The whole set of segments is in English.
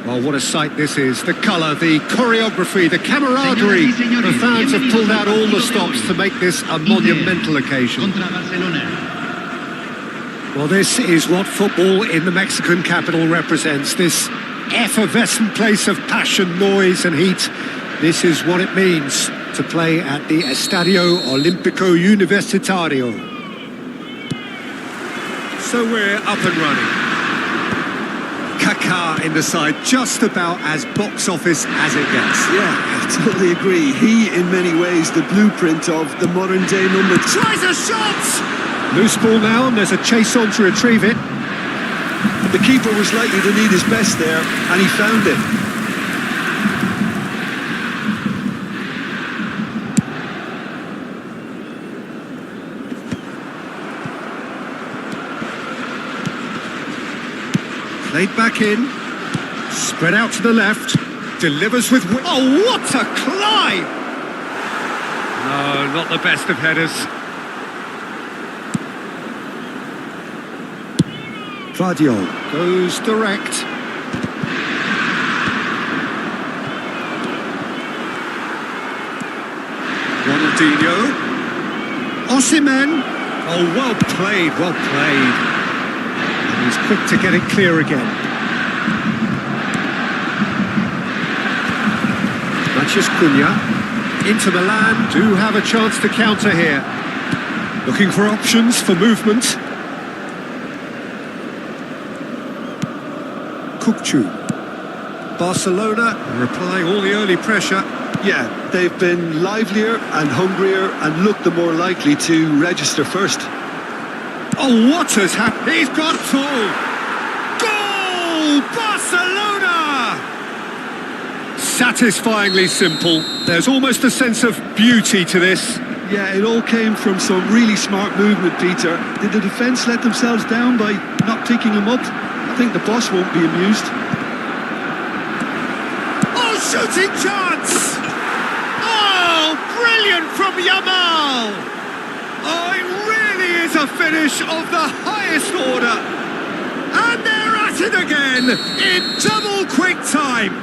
Oh, what a sight this is. The colour, the choreography, the camaraderie. The fans have pulled out all the stops to make this a monumental occasion. Well, this is what football in the Mexican capital represents. This effervescent place of passion, noise and heat. This is what it means to play at the Estadio Olímpico Universitario. So we're up and running. Kaká in the side, just about as box office as it gets. Yeah, I totally agree. He, in many ways, the blueprint of the modern day number. Tries a shot! Loose ball now, and there's a chase on to retrieve it. The keeper was likely to need his best there, and he found it. Played back in, spread out to the left, delivers with... Oh, what a climb! No, not the best of headers. Vadio goes direct. Ronaldinho. Osimhen. Oh, well played, well played. He's quick to get it clear again. Mathias Cunha. Inter Milan do have a chance to counter here. Looking for options for movement. Kukcu. Barcelona replying all the early pressure. Yeah, they've been livelier and hungrier and looked the more likely to register first. Oh, what has happened? He's got it all! Goal! Barcelona! Satisfyingly simple. There's almost a sense of beauty to this. Yeah, it all came from some really smart movement, Peter. Did the defence let themselves down by not picking him up? I think the boss won't be amused. shooting chance! Oh, brilliant from Yamal! Oh, it really is a finish of the highest order. And they're at it again in double quick time.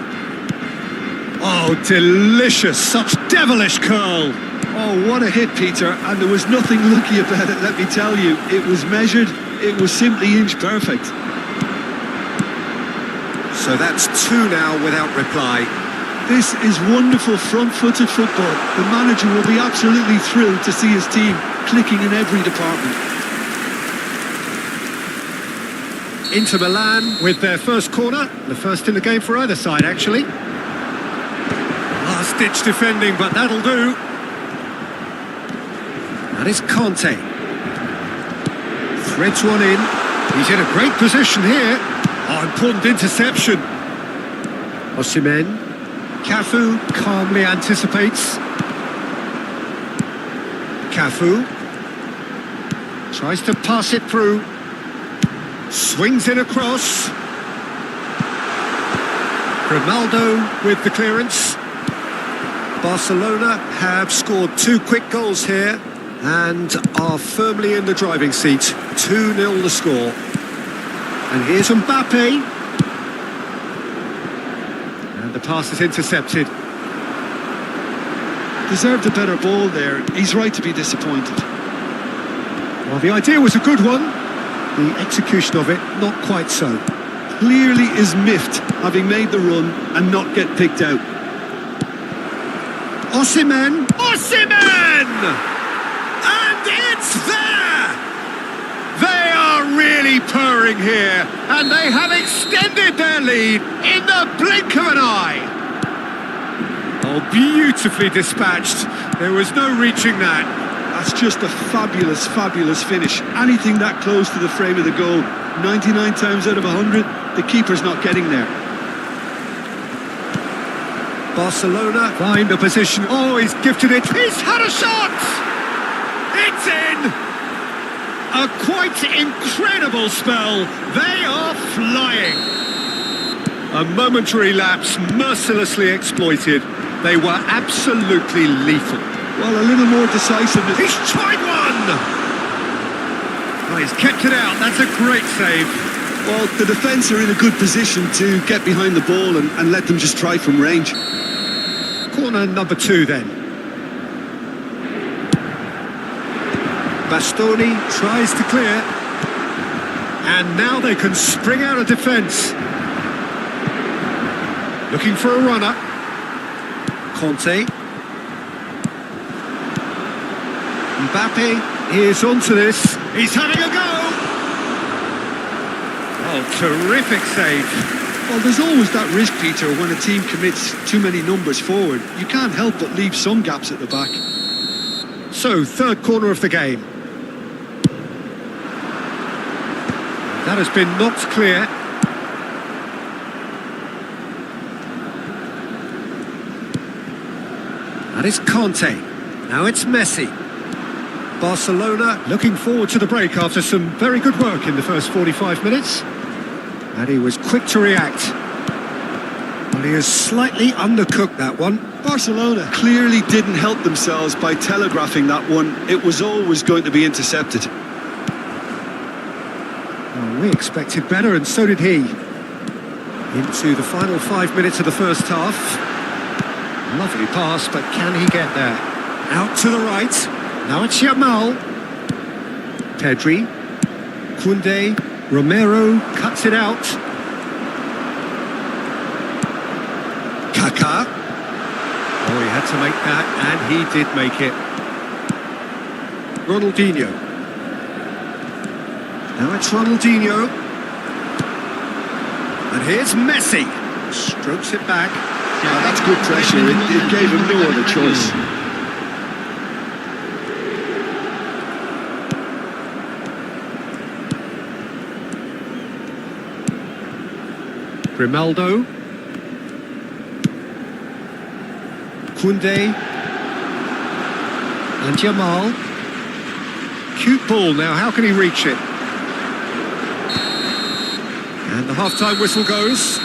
Oh, delicious, such devilish curl. Oh, what a hit, Peter, and there was nothing lucky about it, let me tell you. It was measured, it was simply inch perfect. So that's two now without reply. This is wonderful front-footed football. The manager will be absolutely thrilled to see his team clicking in every department. Inter Milan with their first corner, the first in the game for either side, actually. Last-ditch defending, but that'll do. That is Conte. Threads one in. He's in a great position here. Oh, important interception. Osimhen. Cafu calmly anticipates. Cafu tries to pass it through. Swings it across. Ronaldo with the clearance. Barcelona have scored two quick goals here and are firmly in the driving seat. 2-0 the score. And here's Mbappe. And the pass is intercepted. Deserved a better ball there. He's right to be disappointed. Well, the idea was a good one. The execution of it, not quite so. Clearly is miffed, having made the run and not get picked out. Osimhen! Osimhen! And it's there! They are really purring here, and they have extended their lead in the blink of an eye. Oh, beautifully dispatched. There was no reaching that. That's just a fabulous, fabulous finish. Anything that close to the frame of the goal, 99 times out of 100, the keeper's not getting there. Barcelona find a position. Oh, he's gifted it. He's had a shot! It's in! A quite incredible spell. They are flying. A momentary lapse mercilessly exploited. They were absolutely lethal. Well, a little more decisiveness. He's tried one! Oh, he's kept it out. That's a great save. Well, the defence are in a good position to get behind the ball and let them just try from range. Corner number 2 then. Bastoni tries to clear. And now they can spring out of defence. Looking for a runner. Conte. Mbappe is onto this. He's having a go. Oh, terrific save. Well, there's always that risk, Peter, when a team commits too many numbers forward. You can't help but leave some gaps at the back. So, third corner of the game. That has been knocked clear. That is Conte. Now it's Messi. Barcelona looking forward to the break after some very good work in the first 45 minutes. And he was quick to react. Well, he has slightly undercooked that one. Barcelona clearly didn't help themselves by telegraphing that one. It was always going to be intercepted. Well, we expected better, and so did he. Into the final 5 minutes of the first half. Lovely pass, but can he get there? Out to the right. Now it's Yamal. Pedri. Koundé. Romero cuts it out. Kaká. Oh, he had to make that, and he did make it. Ronaldinho. Now it's Ronaldinho. And here's Messi. Strokes it back. Yeah, that's good pressure. It gave him no other choice. Grimaldo. Koundé. And Yamal. Cute ball now, how can he reach it? And the half-time whistle goes.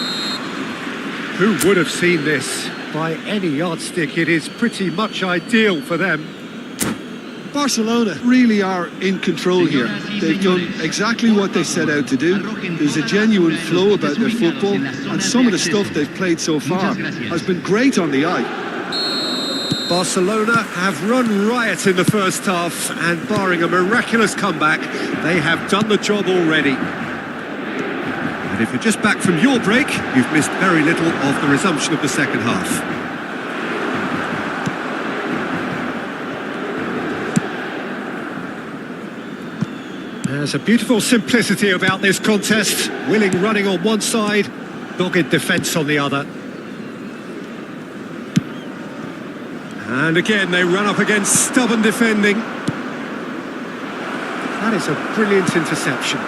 Who would have seen this? By any yardstick, it is pretty much ideal for them. Barcelona really are in control here. They've done exactly what they set out to do. There's a genuine flow about their football, and some of the stuff they've played so far has been great on the eye. Barcelona have run riot in the first half, and barring a miraculous comeback, they have done the job already. And if you're just back from your break, you've missed very little of the resumption of the second half. There's a beautiful simplicity about this contest. Willing running on one side, dogged defence on the other. And again, they run up against stubborn defending. That is a brilliant interception.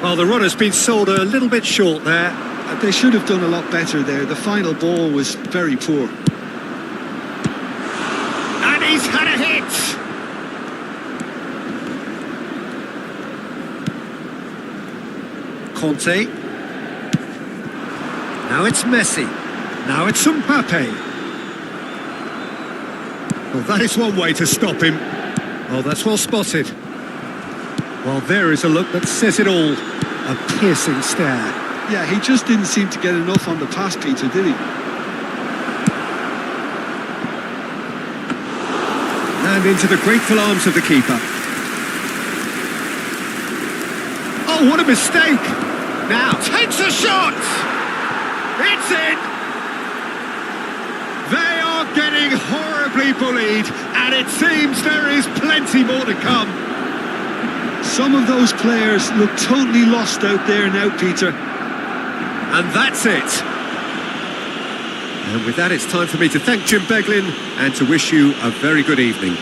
Well, the runner's been sold a little bit short there. They should have done a lot better there. The final ball was very poor. And he's had a hit! Conte. Now it's Messi. Now it's Mbappe. Well, that is one way to stop him. Oh, that's well spotted. Well, there is a look that says it all. A piercing stare. Yeah, he just didn't seem to get enough on the pass, Peter, did he? And into the grateful arms of the keeper. Oh, what a mistake! Now takes a shot! It's in! They are getting horribly bullied, and it seems there is plenty more to come. Some of those players look totally lost out there now, Peter. And that's it. And with that, it's time for me to thank Jim Beglin and to wish you a very good evening.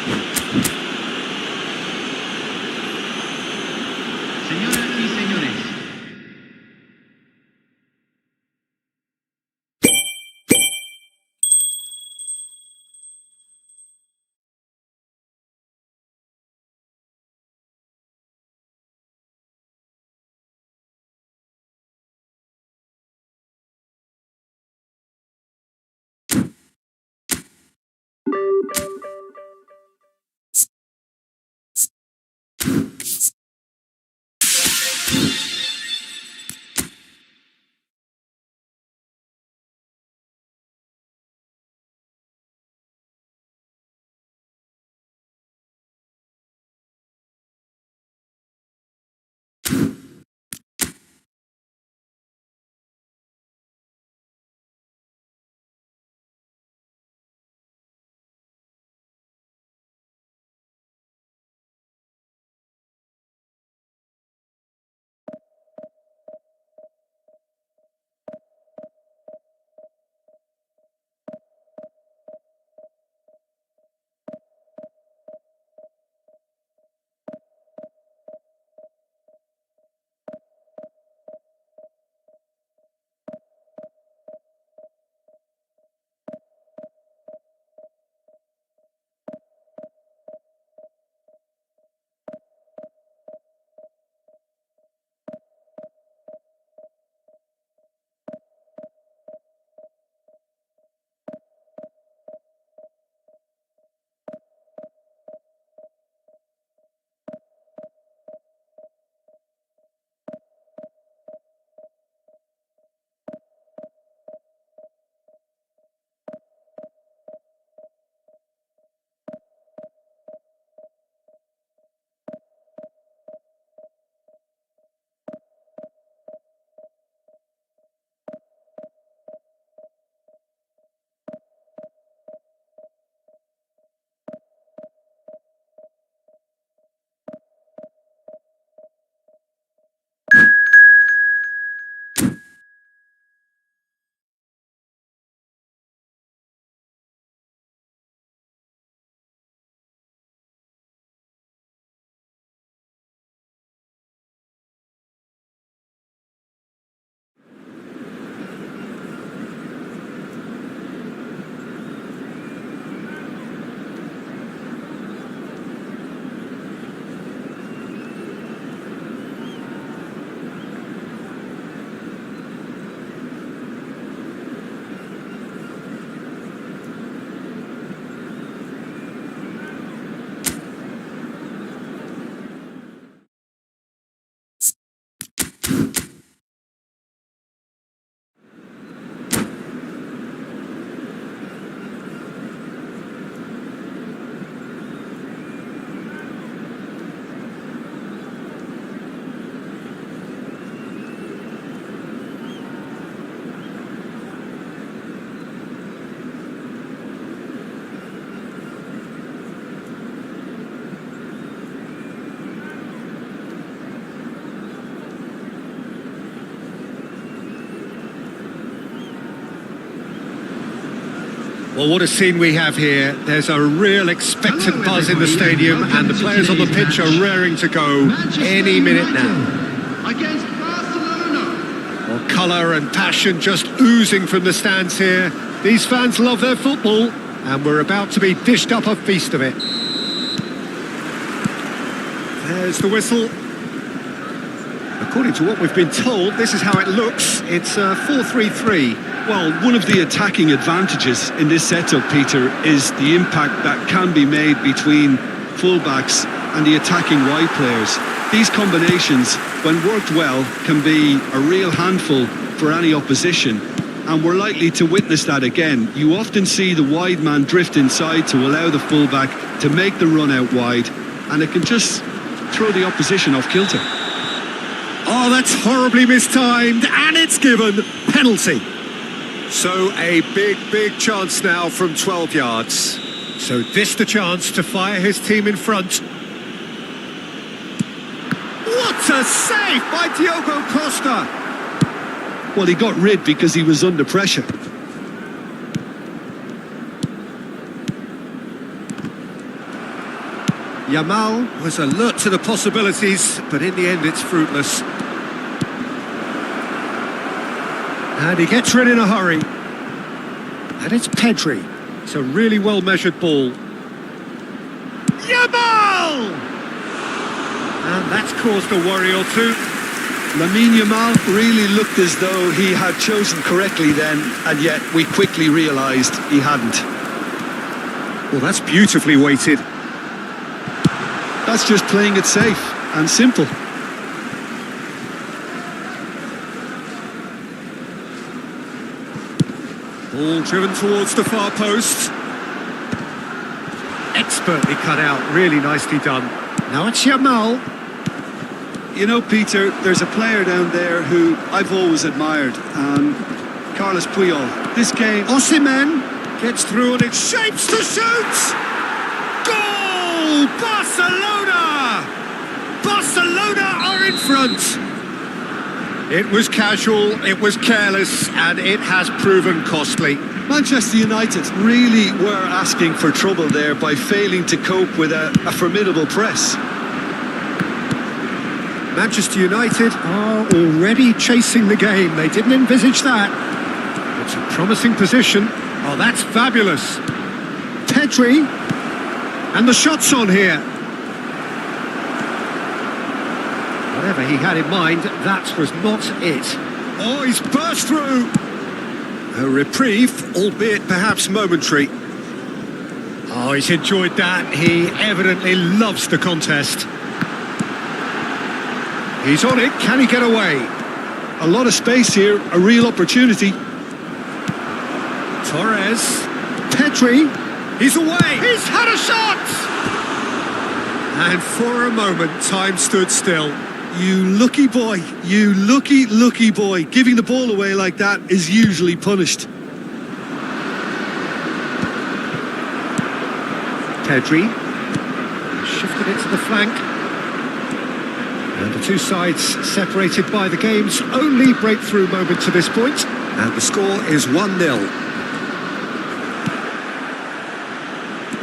Well, what a scene we have here. There's a real expectant buzz in the stadium, and the players on the pitch are raring to go any minute now. Against Barcelona. Well, colour and passion just oozing from the stands here. These fans love their football, and we're about to be dished up a feast of it. There's the whistle. According to what we've been told, this is how it looks. It's 4-3-3. Well, one of the attacking advantages in this setup, Peter, is the impact that can be made between fullbacks and the attacking wide players. These combinations, when worked well, can be a real handful for any opposition, and we're likely to witness that again. You often see the wide man drift inside to allow the fullback to make the run out wide, and it can just throw the opposition off kilter. Oh, that's horribly mistimed, and it's given. Penalty. So a big chance now from 12 yards. So this the chance to fire his team in front. What a save by Diogo Costa! Well, he got rid because he was under pressure. Yamal was alert to the possibilities, but in the end it's fruitless. And he gets rid in a hurry. And it's Pedri. It's a really well-measured ball. Yamal! And that's caused a worry or two. Yamal really looked as though he had chosen correctly then, and yet we quickly realised he hadn't. Well, that's beautifully weighted. That's just playing it safe and simple. Ball driven towards the far post. Expertly cut out, really nicely done. Now it's Yamal. You know, Peter, there's a player down there who I've always admired, Carlos Puyol. This game... Osimhen gets through and it shapes to shoot! Goal! Barcelona! Barcelona are in front! It was casual, it was careless, and it has proven costly. Manchester United really were asking for trouble there by failing to cope with a formidable press. Manchester United are already chasing the game. They didn't envisage that. It's a promising position. Oh, that's fabulous. Pedri. And the shot's on here. Whatever he had in mind, that was not it. Oh, he's burst through. A reprieve, albeit perhaps momentary. Oh, he's enjoyed that. He evidently loves the contest. He's on it. Can he get away? A lot of space here, a real opportunity. Torres. Pedri. He's away. He's had a shot! And for a moment, time stood still. You lucky boy, you lucky boy. Giving the ball away like that is usually punished. Pedri shifted it to the flank. And the two sides separated by the game's only breakthrough moment to this point. And the score is 1-0.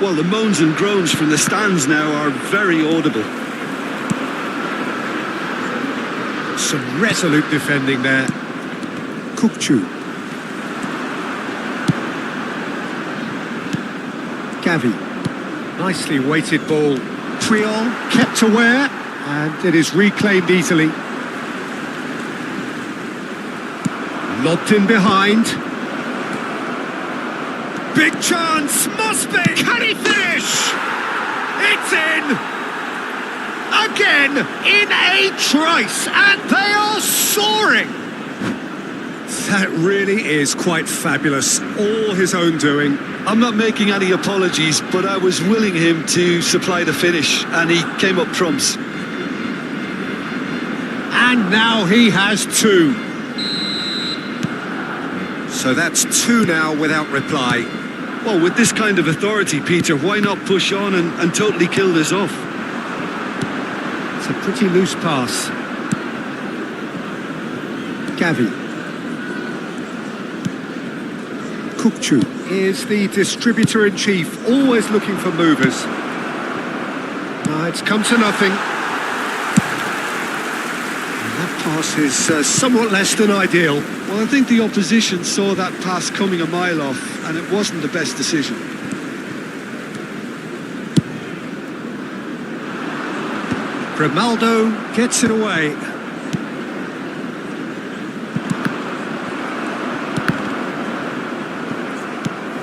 Well, the moans and groans from the stands now are very audible. Some resolute defending there. Kukçu. Gavi. Nicely weighted ball. Puyol kept aware, and it is reclaimed easily. Lobbed in behind. Big chance, must be! Can he finish? It's in! Again, in a trice, and they are soaring! That really is quite fabulous, all his own doing. I'm not making any apologies, but I was willing him to supply the finish, and he came up trumps. And now he has two. So that's two now without reply. Well, with this kind of authority, Peter, why not push on and totally kill this off? It's a pretty loose pass. Gavi. Kukçu. is the distributor-in-chief, always looking for movers. It's come to nothing. And that pass is somewhat less than ideal. Well, I think the opposition saw that pass coming a mile off, and it wasn't the best decision. Grimaldo gets it away.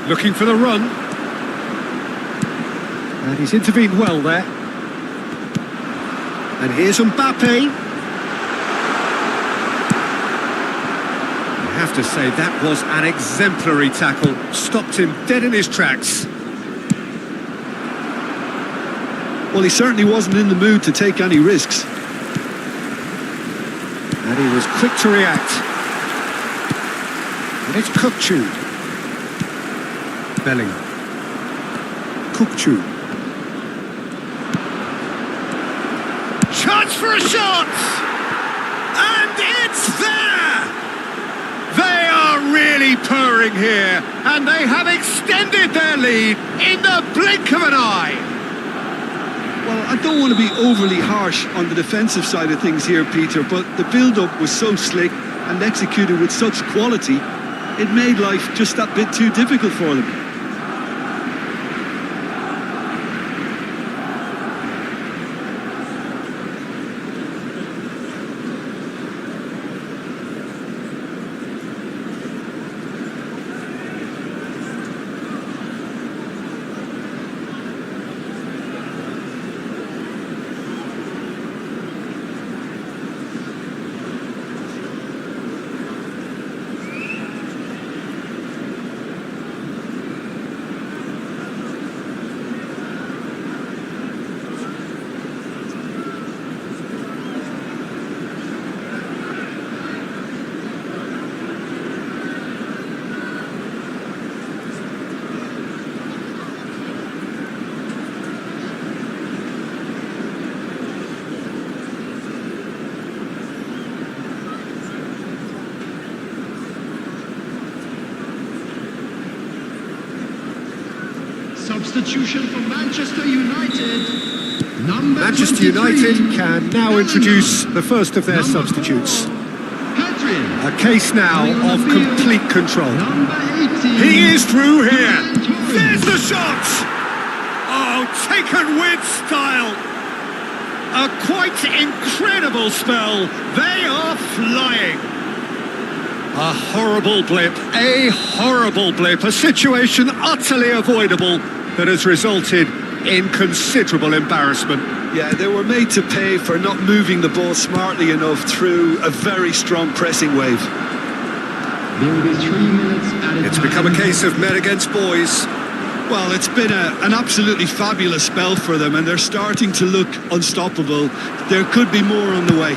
Looking for the run. And he's intervened well there. And here's Mbappe. I have to say that was an exemplary tackle. Stopped him dead in his tracks. Well, he certainly wasn't in the mood to take any risks. And he was quick to react. And it's Kukçu. Bellingham. Kukçu. Chance for a shot! And it's there! They are really purring here, and they have extended their lead in the blink of an eye. Well, I don't want to be overly harsh on the defensive side of things here, Peter, but the build-up was so slick and executed with such quality, it made life just that bit too difficult for them. Substitution for Manchester United. Manchester United can now introduce the first of their substitutes. A case now of complete control. He is through here. There's the shot! Oh, taken with style. A quite incredible spell. They are flying. A horrible blip, a situation utterly avoidable that has resulted in considerable embarrassment. Yeah, they were made to pay for not moving the ball smartly enough through a very strong pressing wave. It's become a case of men against boys. Well, it's been an absolutely fabulous spell for them, and they're starting to look unstoppable. There could be more on the way.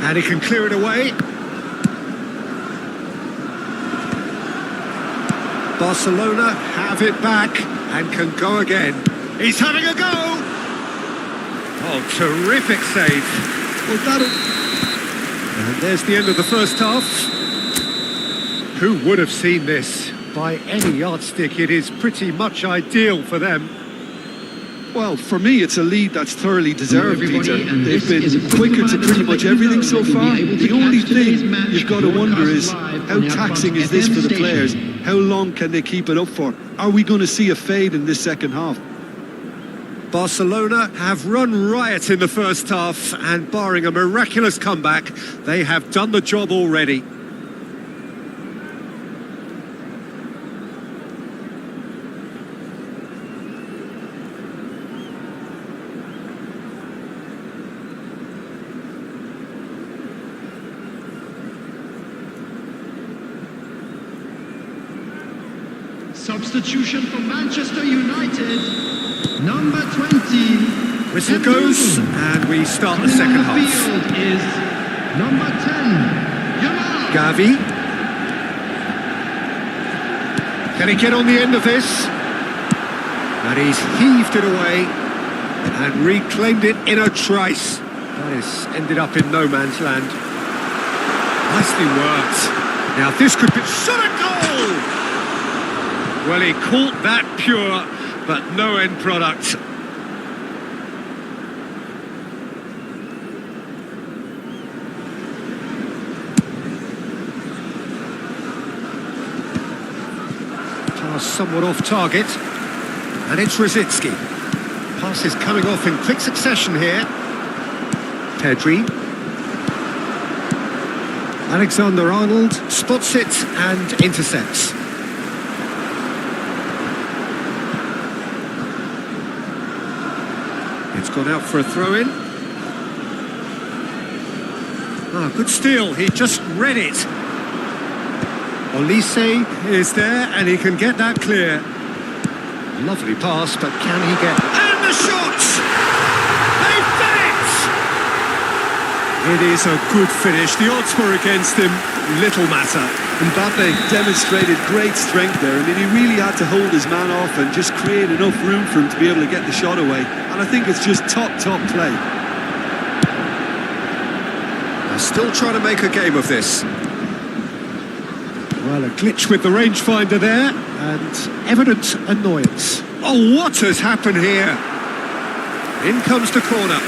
And he can clear it away. Barcelona have it back and can go again. He's having a go! Oh, terrific save. Well, that'll... And there's the end of the first half. Who would have seen this? By any yardstick, it is pretty much ideal for them. Well, for me, it's a lead that's thoroughly deserved, Peter. They've been quicker to pretty much everything so far. The only thing you've got to wonder is, how taxing is this for the players? How long can they keep it up for? Are we going to see a fade in this second half? Barcelona have run riot in the first half, and barring a miraculous comeback, they have done the job already. Substitution for Manchester United. Number 20. Whistle goes, and we start the second half. Field is number 10. Gavi. Can he get on the end of this? And he's heaved it away and reclaimed it in a trice. That has ended up in no man's land. Nicely worked. Now this could be... Shot a goal! Well, he caught that pure, but no end product. Pass somewhat off target. And it's Rosicki. Pass is coming off in quick succession here. Pedri. Alexander-Arnold spots it and intercepts. It's gone out for a throw-in. Ah, good steal. He just read it. Olise is there and he can get that clear. Lovely pass, but can he get... And the shot! They've done it! It is a good finish. The odds were against him. Little matter. Mbappe demonstrated great strength there. I mean, he really had to hold his man off and just create enough room for him to be able to get the shot away. And I think it's just top play. They're still trying to make a game of this. Well, a glitch with the rangefinder there, and evident annoyance. Oh, what has happened here? In comes the corner.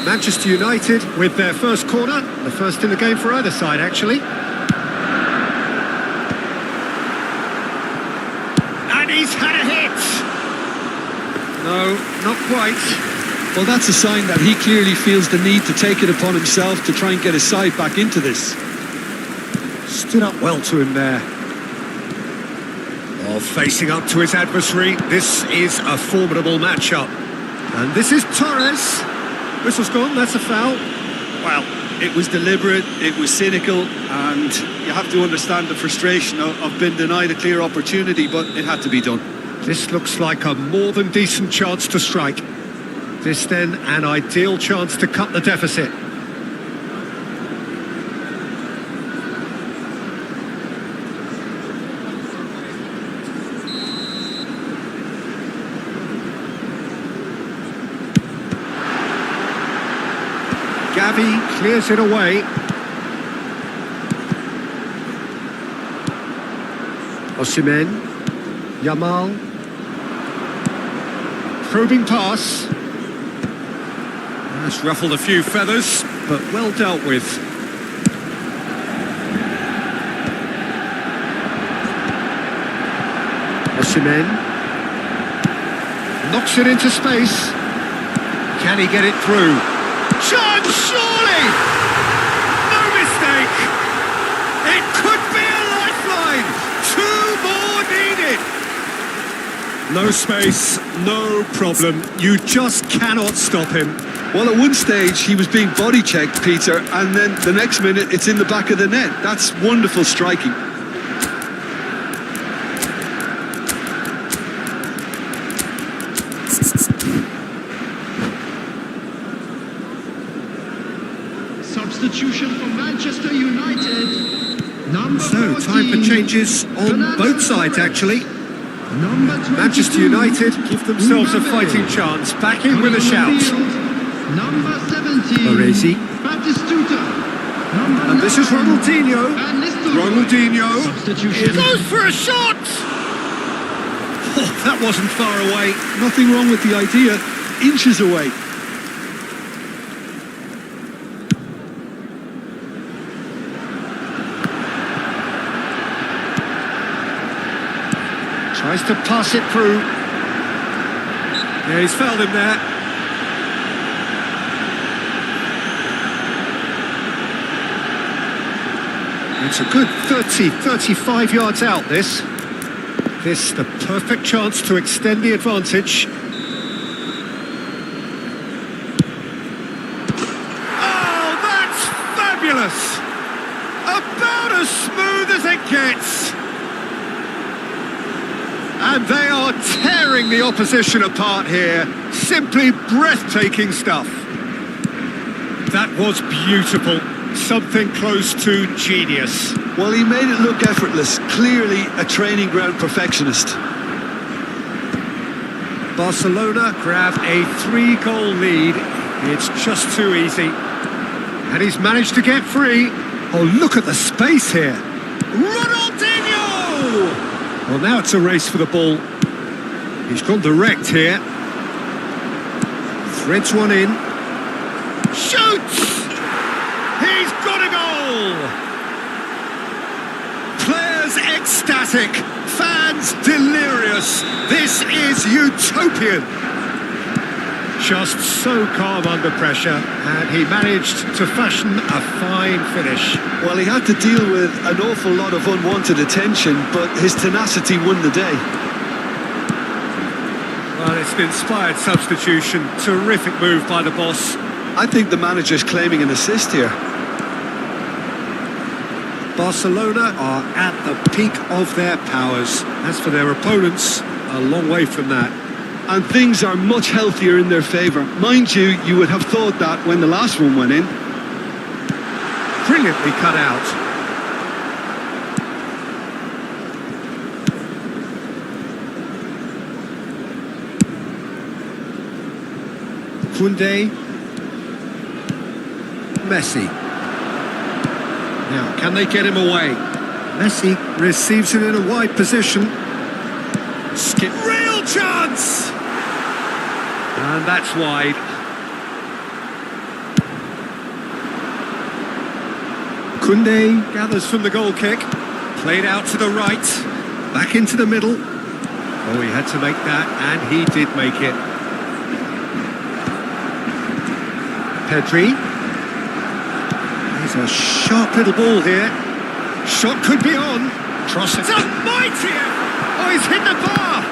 Manchester United with their first corner, the first in the game for either side, actually. And he's had a hit! No, not quite. Well, that's a sign that he clearly feels the need to take it upon himself to try and get his side back into this. Stood up well to him there. Oh, facing up to his adversary. This is a formidable matchup. And this is Torres. Whistle's gone, that's a foul. Well, it was deliberate, it was cynical, and you have to understand the frustration of being denied a clear opportunity, but it had to be done. This looks like a more than decent chance to strike. This then an ideal chance to cut the deficit. Gavi clears it away. Osimhen, Yamal. Probing pass. That's ruffled a few feathers, but well dealt with. Osimhen knocks it into space. Can he get it through? Chance, surely! No mistake! It could be a lifeline! Two more needed! No space, no problem. You just cannot stop him. Well, at one stage, he was being body checked, Peter, and then the next minute, it's in the back of the net. That's wonderful striking. Substitution for Manchester United. Number So, time for 14, changes on both sides, actually. Number 22, Manchester United give themselves a Mbappe. fighting chance. Back in with a Coming on shout. the field, Number 17, Baresi. Batistuta. Number And this is 9, Ronaldinho. Van Nistelrooy. Ronaldinho. Substitution. He goes for a shot! Oh, that wasn't far away. Nothing wrong with the idea, inches away. Tries to pass it through. Yeah, he's fouled him there. It's a good 35 yards out, this. This, the perfect chance to extend the advantage. Oh, that's fabulous! About as smooth as it gets. And they are tearing the opposition apart here. Simply breathtaking stuff. That was beautiful. Something close to genius. Well, he made it look effortless. Clearly a training ground perfectionist. Barcelona grab a 3-goal lead. It's just too easy. And he's managed to get free. Oh, look at the space here. Ronaldinho! Well, now it's a race for the ball. He's gone direct here. Threads one in. Shoots! He's got a goal! Players ecstatic, fans delirious. This is utopian. Just so calm under pressure, and he managed to fashion a fine finish. Well, he had to deal with an awful lot of unwanted attention, but his tenacity won the day. Well, it's an inspired substitution. Terrific move by the boss. I think the manager's claiming an assist here. Barcelona are at the peak of their powers. As for their opponents, a long way from that. And things are much healthier in their favour. Mind you, you would have thought that when the last one went in. Brilliantly cut out. Koundé. Messi. Now, can they get him away? Messi receives it in a wide position. Skip. Real chance! And that's wide. Koundé gathers from the goal kick. Played out to the right. Back into the middle. Oh, he had to make that, and he did make it. Pedri. There's a sharp little ball here. Shot could be on. Cross it. It's a mighty effort. Oh, he's hit the bar.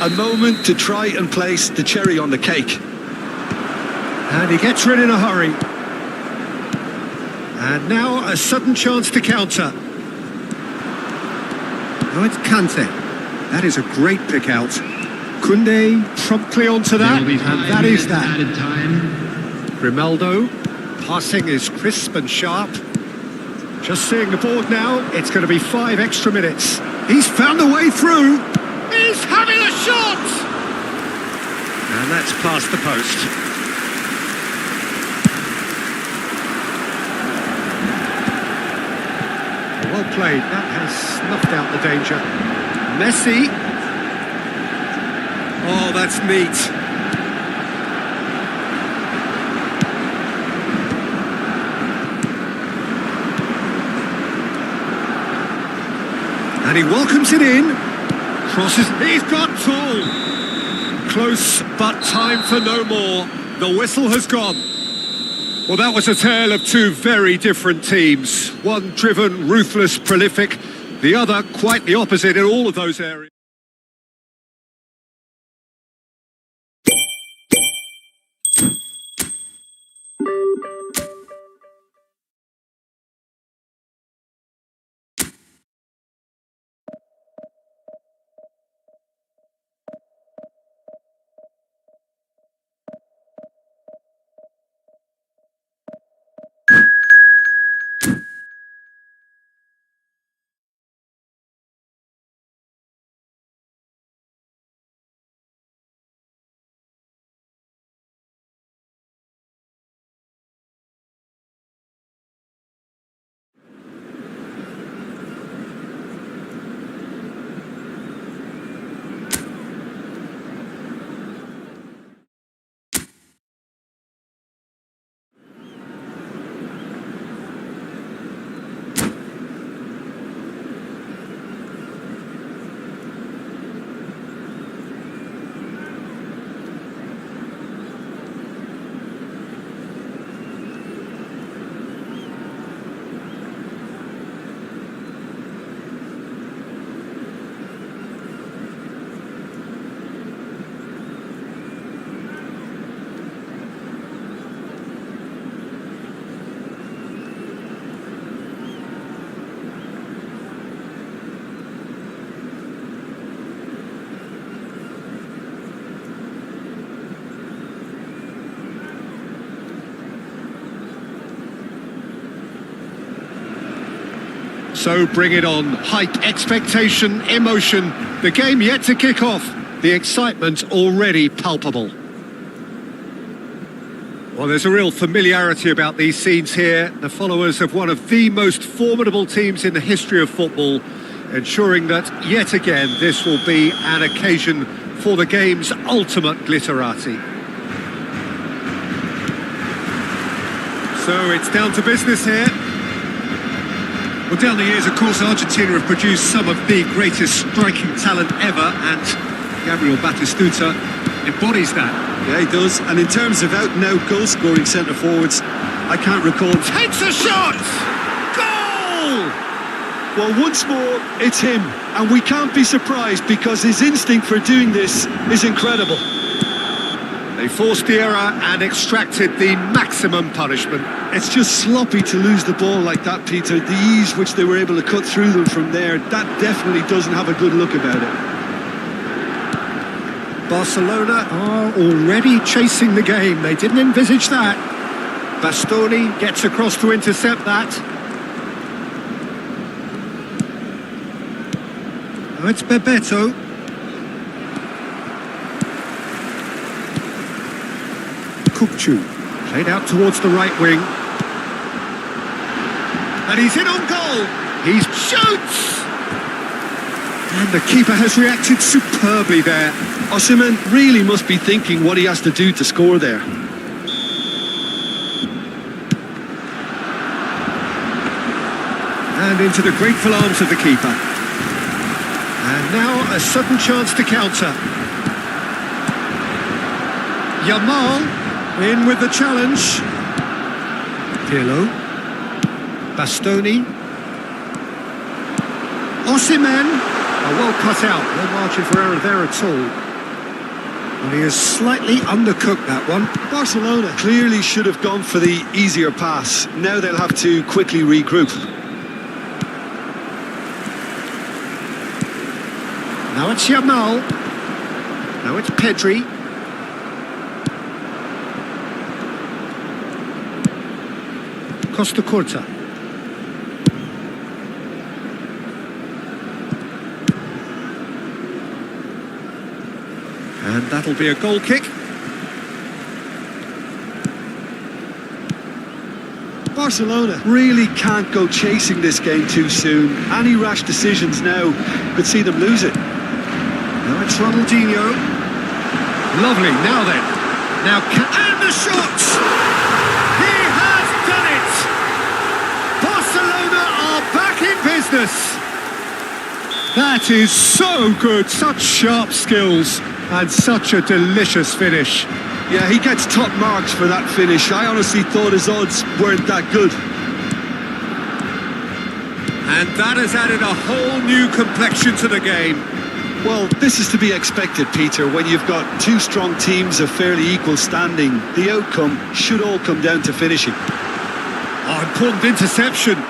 A moment to try and place the cherry on the cake. And he gets rid in a hurry. And now a sudden chance to counter. Oh, it's Kante. That is a great pick out. Koundé promptly onto that, and that is that. Added time. Grimaldo, passing is crisp and sharp. Just seeing the board now, it's going to be 5 extra minutes. He's found a way through. He's having a shot! And that's past the post. Well played, that has snuffed out the danger. Messi. Oh, that's neat. And he welcomes it in. Crosses. He's got tall. Close, but time for no more. The whistle has gone. Well, that was a tale of two very different teams. One driven, ruthless, prolific. The other quite the opposite in all of those areas. So bring it on. Hype, expectation, emotion. The game yet to kick off. The excitement already palpable. Well, there's a real familiarity about these scenes here. The followers of one of the most formidable teams in the history of football, ensuring that, yet again, this will be an occasion for the game's ultimate glitterati. So it's down to business here. Well, down the years, of course, Argentina have produced some of the greatest striking talent ever, and Gabriel Batistuta embodies that. Yeah, he does. And in terms of out-and-out goal-scoring centre-forwards, I can't recall... Takes a shot! Goal! Well, once more, it's him. And we can't be surprised because his instinct for doing this is incredible. They forced the error and extracted the maximum punishment. It's just sloppy to lose the ball like that, Peter. The ease which they were able to cut through them from there, that definitely doesn't have a good look about it. Barcelona are already chasing the game. They didn't envisage that. Bastoni gets across to intercept that. Now it's Bebeto. Kukcu played out towards the right wing. And he's in on goal. He shoots! And the keeper has reacted superbly there. Osimhen really must be thinking what he has to do to score there. And into the grateful arms of the keeper. And now a sudden chance to counter. Yamal in with the challenge. Pirlo. Bastoni. Osimhen. Well cut out, no margin for error there at all. And he has slightly undercooked that one. Barcelona clearly should have gone for the easier pass. Now they'll have to quickly regroup. Now it's Yamal. Now it's Pedri. Costa Curta. And that'll be a goal kick. Barcelona really can't go chasing this game too soon. Any rash decisions now could see them lose it. Now it's Ronaldinho. Lovely, now then. Now, and the shot! He has done it! Barcelona are back in business! That is so good, such sharp skills. And such a delicious finish. Yeah, he gets top marks for that finish. I honestly thought his odds weren't that good. And that has added a whole new complexion to the game. Well, this is to be expected, Peter. When you've got two strong teams of fairly equal standing, the outcome should all come down to finishing. Oh, important interception.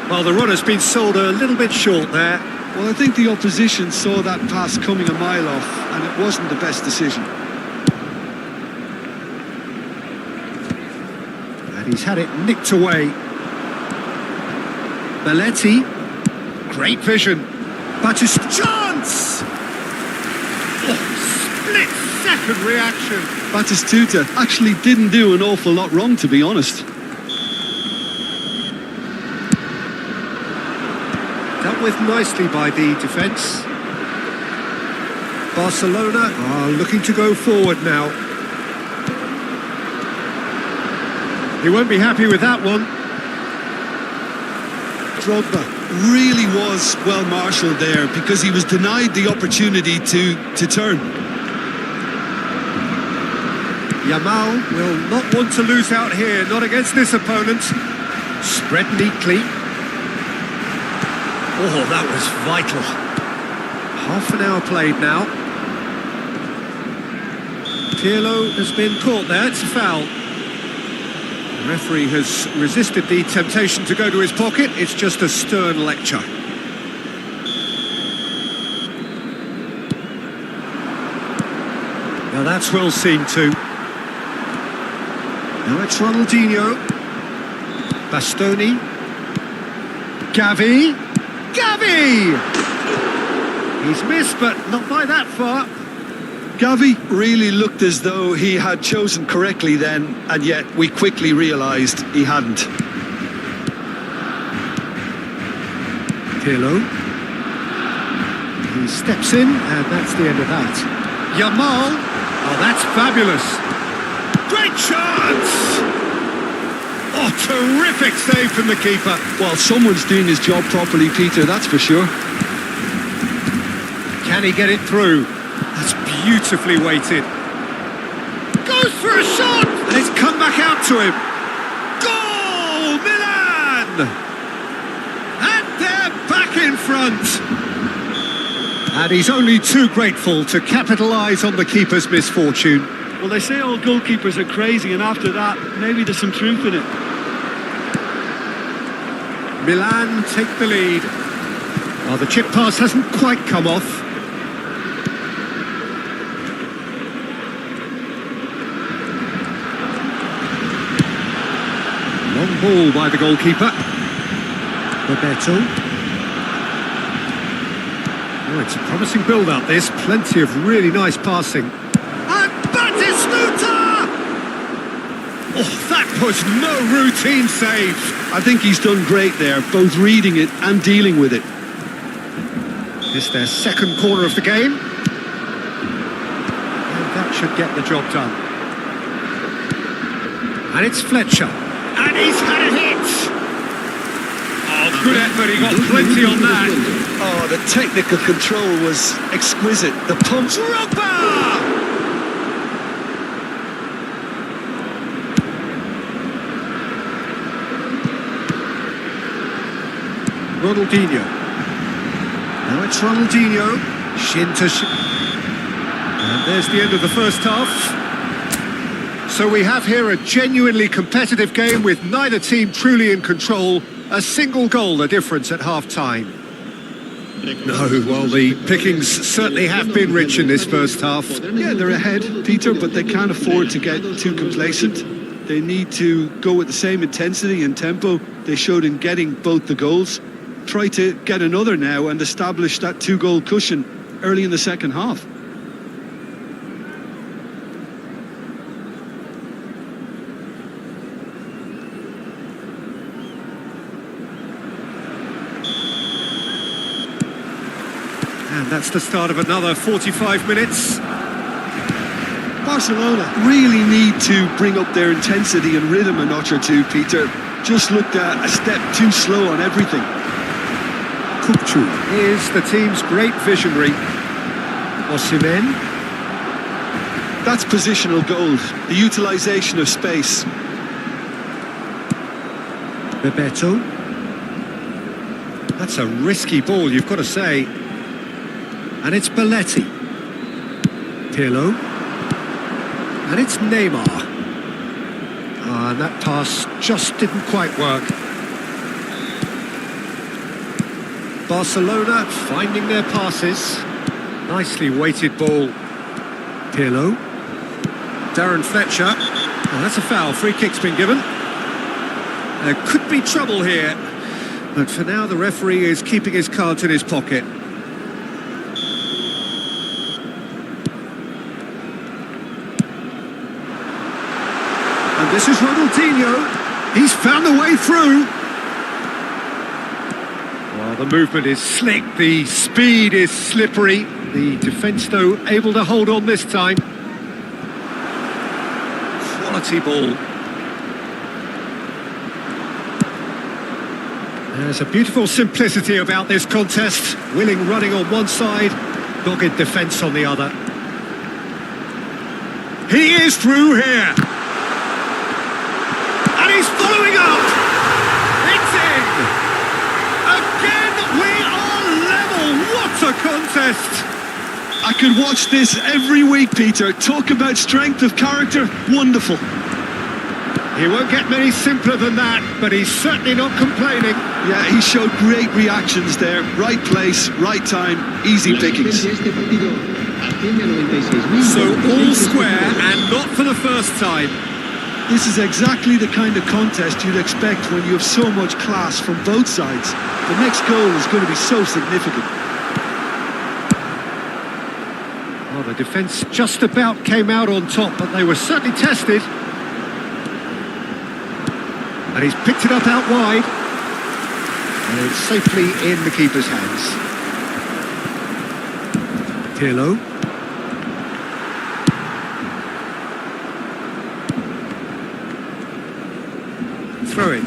Well, the run has been sold a little bit short there. Well, I think the opposition saw that pass coming a mile off, and it wasn't the best decision. And he's had it nicked away. Belletti, great vision. Batist chance! Oh, split-second reaction. Batistuta actually didn't do an awful lot wrong, to be honest. Dealt with nicely by the defence. Barcelona are looking to go forward now. He won't be happy with that one. Drogba really was well marshalled there because he was denied the opportunity to turn. Yamal will not want to lose out here, not against this opponent. Spread neatly. Oh, that was vital. Half an hour played now. Pirlo has been caught there, it's a foul. The referee has resisted the temptation to go to his pocket, it's just a stern lecture. Now that's well seen too. Now it's Ronaldinho. Bastoni. Gavi! He's missed, but not by that far. Gavi really looked as though he had chosen correctly then, and yet we quickly realised he hadn't. Pirlo. He steps in, and that's the end of that. Yamal. Oh, that's fabulous. Great chance! Oh, terrific save from the keeper. Well, someone's doing his job properly, Peter, that's for sure. Can he get it through? That's beautifully weighted. Goes for a shot! And it's come back out to him. Goal! Milan! And they're back in front. And he's only too grateful to capitalise on the keeper's misfortune. Well, they say all goalkeepers are crazy, and after that, maybe there's some truth in it. Milan take the lead. Oh, the chip pass hasn't quite come off. Long ball by the goalkeeper. Roberto. Oh, it's a promising build-up, this. Plenty of really nice passing. And Batistuta! Oh, that was no routine save. I think he's done great there, both reading it and dealing with it. It's their second corner of the game. And that should get the job done. And it's Fletcher. And he's had a hit! Oh, good effort, he got plenty on that. Oh, the technical control was exquisite. The pumps. Drogba! Ronaldinho. Now it's Ronaldinho. Shin to shin. And there's the end of the first half. So we have here a genuinely competitive game with neither team truly in control. A single goal the difference at half-time. No, well, the pickings certainly have been rich in this first half. Yeah, they're ahead, Peter, but they can't afford to get too complacent. They need to go with the same intensity and tempo they showed in getting both the goals. Try to get another now and establish that two-goal cushion early in the second half. And that's the start of another 45 minutes. Barcelona really need to bring up their intensity and rhythm a notch or two, Peter. Just looked a step too slow on everything. Kupchu is the team's great visionary. Osimhen. That's positional gold, the utilisation of space. Bebeto. That's a risky ball, you've got to say. And it's Belletti. Pirlo. And it's Neymar. And that pass just didn't quite work. Barcelona finding their passes. Nicely weighted ball. Pirlo. Darren Fletcher. Oh, that's a foul. Free kick's been given. There could be trouble here. But for now, the referee is keeping his cards in his pocket. And this is Ronaldinho. He's found the way through. Well, the movement is slick, the speed is slippery. The defence, though, able to hold on this time. Quality ball. There's a beautiful simplicity about this contest. Willing running on one side, dogged defence on the other. He is through here. And he's following up. It's in. Again, we are level. What a contest. I could watch this every week, Peter. Talk about strength of character. Wonderful. He won't get many simpler than that, but he's certainly not complaining. Yeah, he showed great reactions there. Right place, right time, easy pickings. So all square and not for the first time. This is exactly the kind of contest you'd expect when you have so much class from both sides. The next goal is going to be so significant. Well, the defence just about came out on top, but they were certainly tested. And he's picked it up out wide. And it's safely in the keeper's hands. Pirlo. Throw it.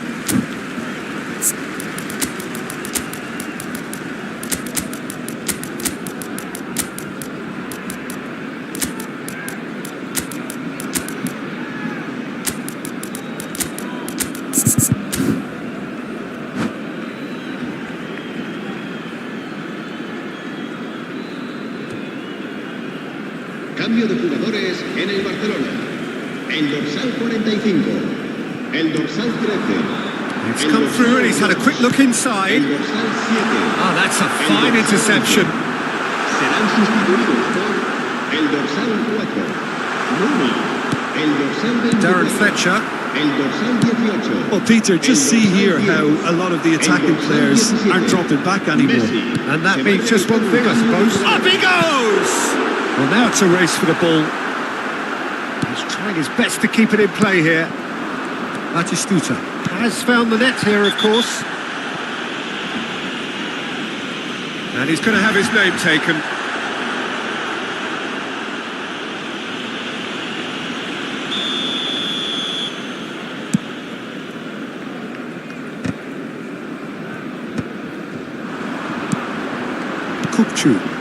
Cambio de jugadores en el Barcelona. El dorsal 45. El dorsal 13. It's come through and he's had a quick look inside. El dorsal 7. Oh, that's a fine interception. Serán sustituidos por el dorsal 4. Rooney. El dorsal 24. Darren Fletcher. El dorsal 18. Well, Peter, just see here how a lot of the attacking players aren't dropping back anymore. And that means just one thing, I suppose. Up he goes! Well, now it's a race for the ball. He's trying his best to keep it in play here. Batistuta has found the net here, of course. And he's going to have his name taken. Kupchu.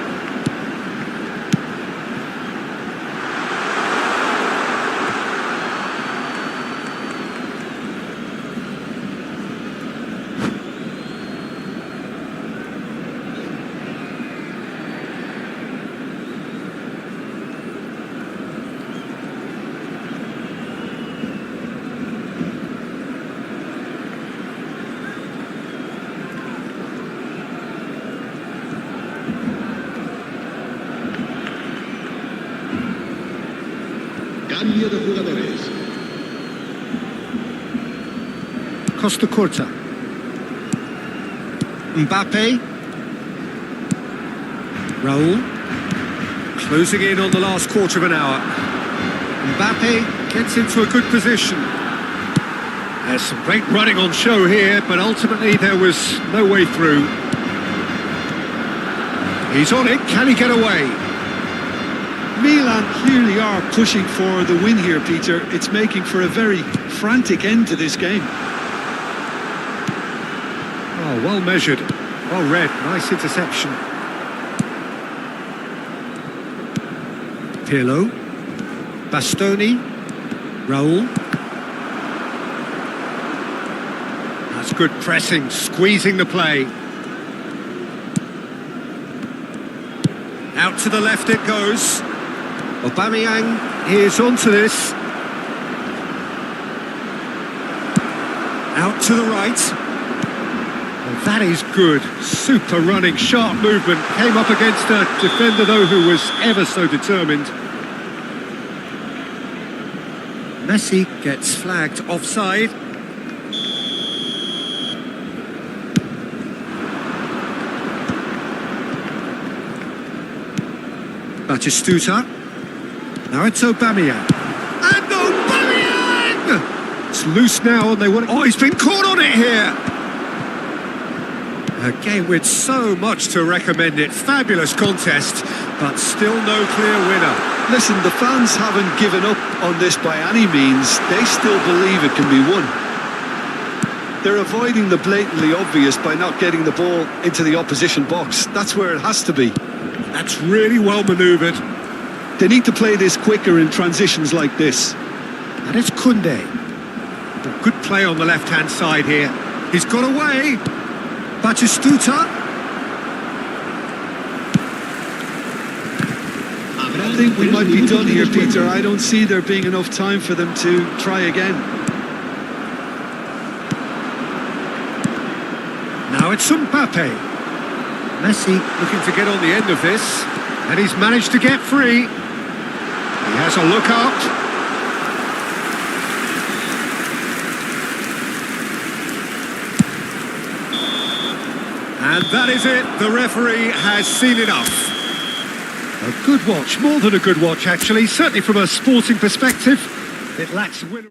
Cambio de jugadores. Costa Curta. Mbappe. Raul. Closing in on the last quarter of an hour. Mbappe gets into a good position. There's some great running on show here, but ultimately there was no way through. He's on it, can he get away? Milan clearly are pushing for the win here, Peter. It's making for a very frantic end to this game. Oh, well measured, well read, nice interception. Pirlo, Bastoni, Raul. That's good pressing, squeezing the play. Out to the left it goes. Aubameyang is onto this. Out to the right. Well, that is good. Super running, sharp movement. Came up against a defender, though, who was ever so determined. Messi gets flagged offside. Batistuta. Now it's Aubameyang. And Aubameyang! It's loose now and they want... Oh, he's been caught on it here! A game with so much to recommend it. Fabulous contest, but still no clear winner. Listen, the fans haven't given up on this by any means. They still believe it can be won. They're avoiding the blatantly obvious by not getting the ball into the opposition box. That's where it has to be. That's really well manoeuvred. They need to play this quicker in transitions like this. And it's Koundé. A good play on the left-hand side here. He's got away. Batistuta. I think we might be done here, Peter. I don't see there being enough time for them to try again. Now it's Mbappe. Messi looking to get on the end of this. And he's managed to get free. He has a look up. And that is it. The referee has seen enough. A good watch, more than a good watch actually, certainly from a sporting perspective. It lacks a winner.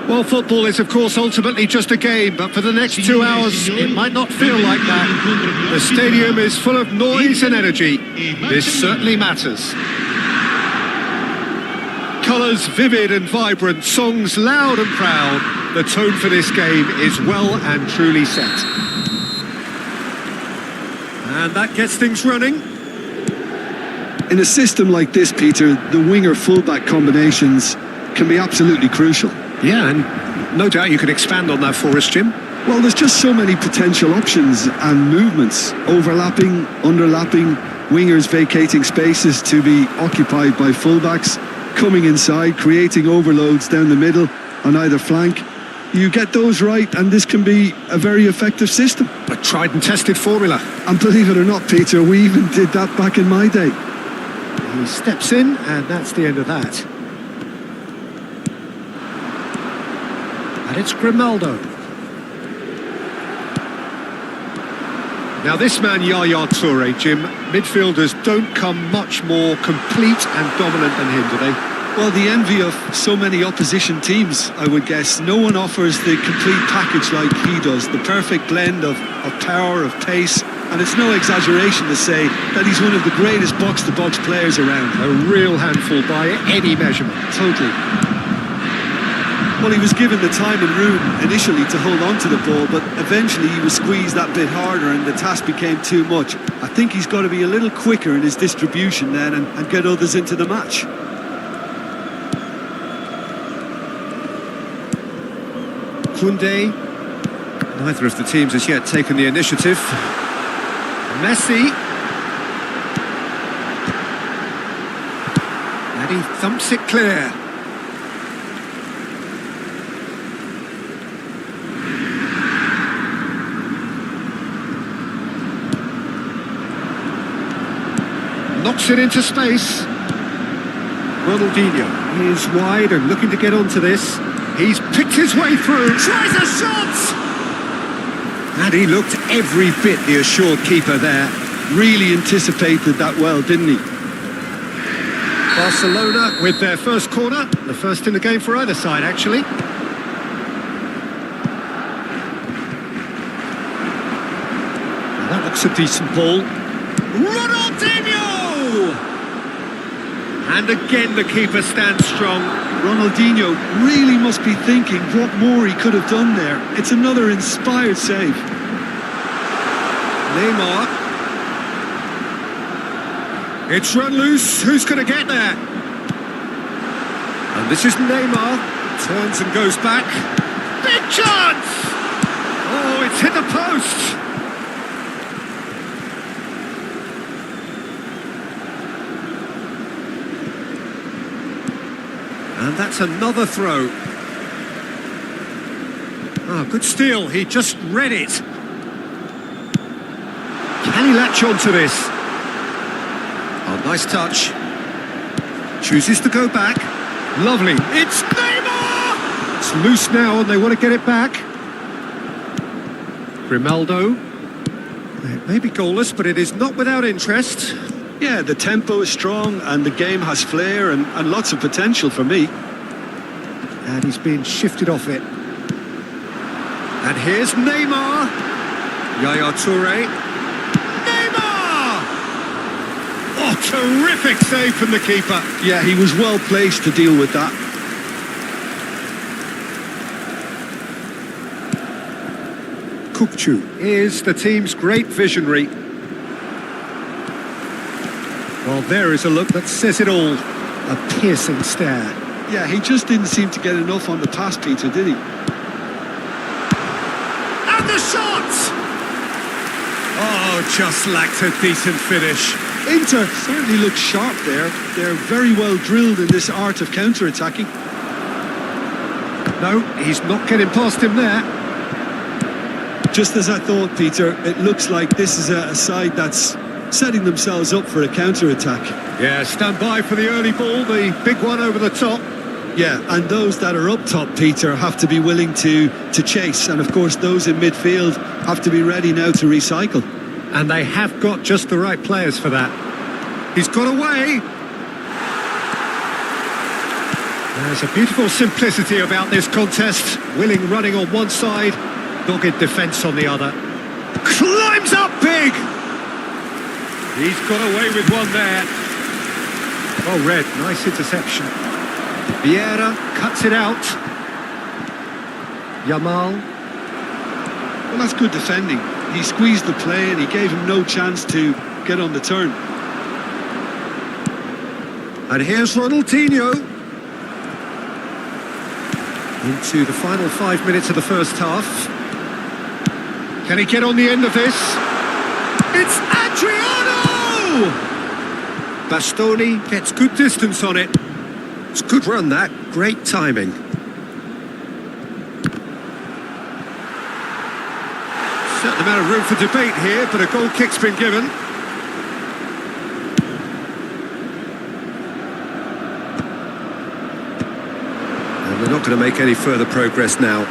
Well, football is, of course, ultimately just a game, but for the next 2 hours, it might not feel like that. The stadium is full of noise and energy. This certainly matters. Colours vivid and vibrant, songs loud and proud. The tone for this game is well and truly set. And that gets things running. In a system like this, Peter, the winger-fullback combinations can be absolutely crucial. Yeah, and no doubt you can expand on that for us, Jim. Well, there's just so many potential options and movements. Overlapping, underlapping, wingers vacating spaces to be occupied by fullbacks, coming inside, creating overloads down the middle on either flank. You get those right and this can be a very effective system. A tried and tested formula. And believe it or not, Peter, we even did that back in my day. He steps in and that's the end of that. And it's Grimaldo. Now this man, Yaya Toure, Jim, midfielders don't come much more complete and dominant than him, do they? Well, the envy of so many opposition teams, I would guess. No one offers the complete package like he does. The perfect blend of power, of pace. And it's no exaggeration to say that he's one of the greatest box-to-box players around. A real handful by any measurement. Totally. Well, he was given the time and room initially to hold on to the ball, but eventually he was squeezed that bit harder and the task became too much. I think he's got to be a little quicker in his distribution then and get others into the match. Koundé. Neither of the teams has yet taken the initiative. Messi. And he thumps it clear. Knocks it into space. Ronaldinho is wide and looking to get onto this. He's picked his way through, tries a shot! And he looked every bit the assured keeper there. Really anticipated that well, didn't he? Barcelona with their first corner, the first in the game for either side, actually. That looks a decent ball. Ronaldinho! And again the keeper stands strong. Ronaldinho really must be thinking what more he could have done there. It's another inspired save. Neymar. It's run loose. Who's going to get there? And this is Neymar. Turns and goes back. Big chance! Oh, it's hit the post. And that's another throw. Oh, good steal. He just read it. Can he latch on to this? Oh, nice touch. Chooses to go back. Lovely. It's Neymar! It's loose now and they want to get it back. Grimaldo. It may be goalless, but it is not without interest. Yeah, the tempo is strong and the game has flair and lots of potential for me. And he's being shifted off it. And here's Neymar. Yaya Toure. Neymar! Oh, terrific save from the keeper. Yeah, he was well placed to deal with that. Kukçu is the team's great visionary. Well, there is a look that says it all. A piercing stare. Yeah, he just didn't seem to get enough on the pass, Peter, did he? And the shot! Oh, just lacked a decent finish. Inter certainly looks sharp there. They're very well drilled in this art of counter-attacking. No, he's not getting past him there. Just as I thought, Peter, it looks like this is a side that's setting themselves up for a counter-attack. Yeah, stand by for the early ball, the big one over the top. Yeah, and those that are up top, Peter, have to be willing to chase. And of course, those in midfield have to be ready now to recycle. And they have got just the right players for that. He's got away. There's a beautiful simplicity about this contest. Willing running on one side, dogged defence on the other. Climbs up big! He's got away with one there. Well read, nice interception. Vieira cuts it out. Yamal. Well, that's good defending. He squeezed the play and he gave him no chance to get on the turn. And here's Ronaldinho. Into the final 5 minutes of the first half. Can he get on the end of this? It's Adriano! Bastoni gets good distance on it. It's a good run, that. Great timing. Certain amount of room for debate here, but a goal kick's been given. And they're not going to make any further progress now.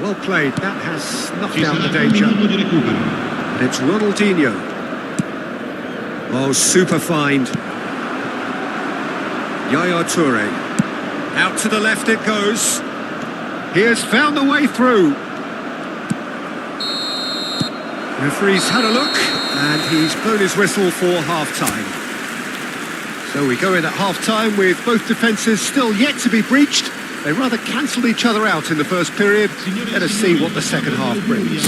Well played, that has snuffed out the danger. And it's Ronaldinho. Oh, super find. Yaya Toure. Out to the left it goes. He has found the way through. Referee's had a look and he's blown his whistle for half-time. So we go in at half-time with both defences still yet to be breached. They rather cancelled each other out in the first period. Let us see what the second half brings.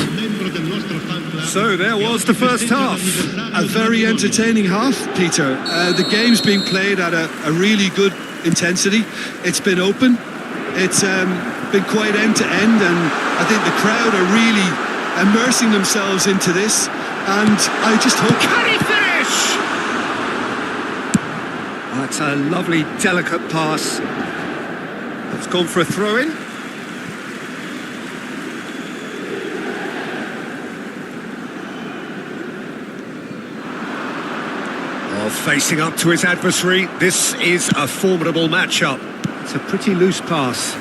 So there was the first half. A very entertaining half, Peter. The game's been played at a really good intensity. It's been open. It's been quite end-to-end, and I think the crowd are really immersing themselves into this. And I just hope... Can he finish? That's a lovely, delicate pass. It's gone for a throw-in. Oh, facing up to his adversary. This is a formidable matchup. It's a pretty loose pass.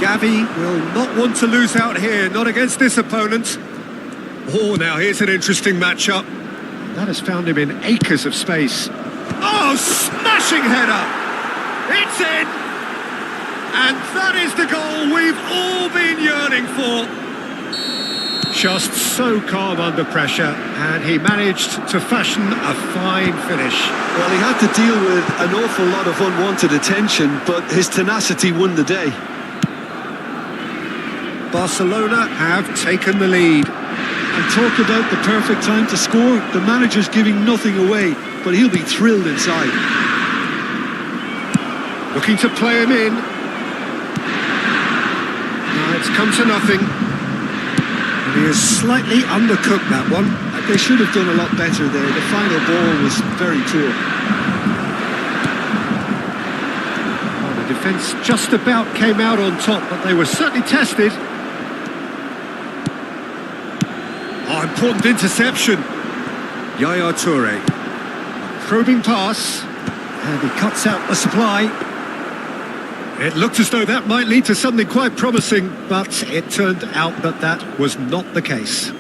Gavi will not want to lose out here, not against this opponent. Oh, now here's an interesting matchup. That has found him in acres of space. Oh, smashing header! It's in! And that is the goal we've all been yearning for. Just so calm under pressure, and he managed to fashion a fine finish. Well, he had to deal with an awful lot of unwanted attention, but his tenacity won the day. Barcelona have taken the lead. And talk about the perfect time to score. The manager's giving nothing away, but he'll be thrilled inside. Looking to play him in. Now it's come to nothing. And he has slightly undercooked that one. They should have done a lot better there. The final ball was very poor. Well, the defence just about came out on top, but they were certainly tested. Oh, important interception. Yaya Toure. Probing pass. And he cuts out the supply. It looked as though that might lead to something quite promising, but it turned out that that was not the case.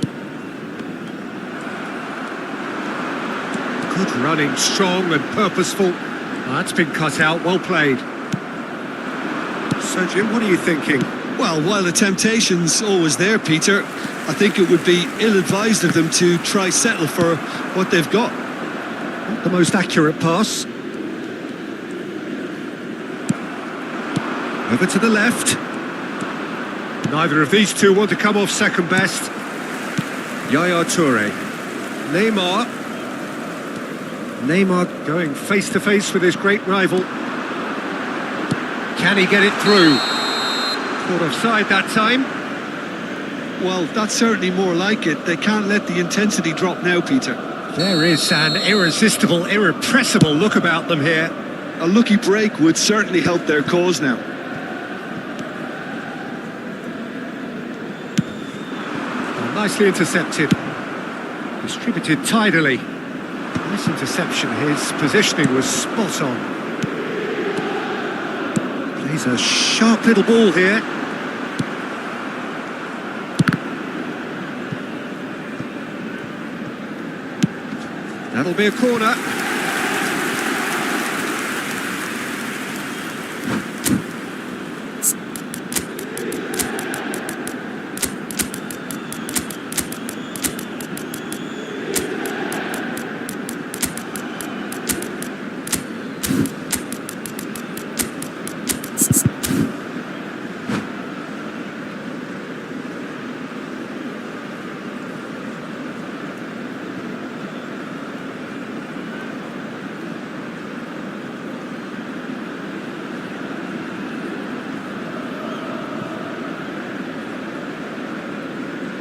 Good running, strong and purposeful. Oh, that's been cut out, well played. So, Jim, what are you thinking? Well, while the temptation's always there, Peter, I think it would be ill-advised of them to try settle for what they've got. Not the most accurate pass. Over to the left. Neither of these two want to come off second best. Yaya Toure. Neymar. Neymar going face-to-face with his great rival. Can he get it through? Caught offside that time. Well, that's certainly more like it. They can't let the intensity drop now, Peter. There is an irresistible, irrepressible look about them here. A lucky break would certainly help their cause now. Nicely intercepted. Distributed tidily. Nice interception. His positioning was spot on. Plays a sharp little ball here. That'll be a corner.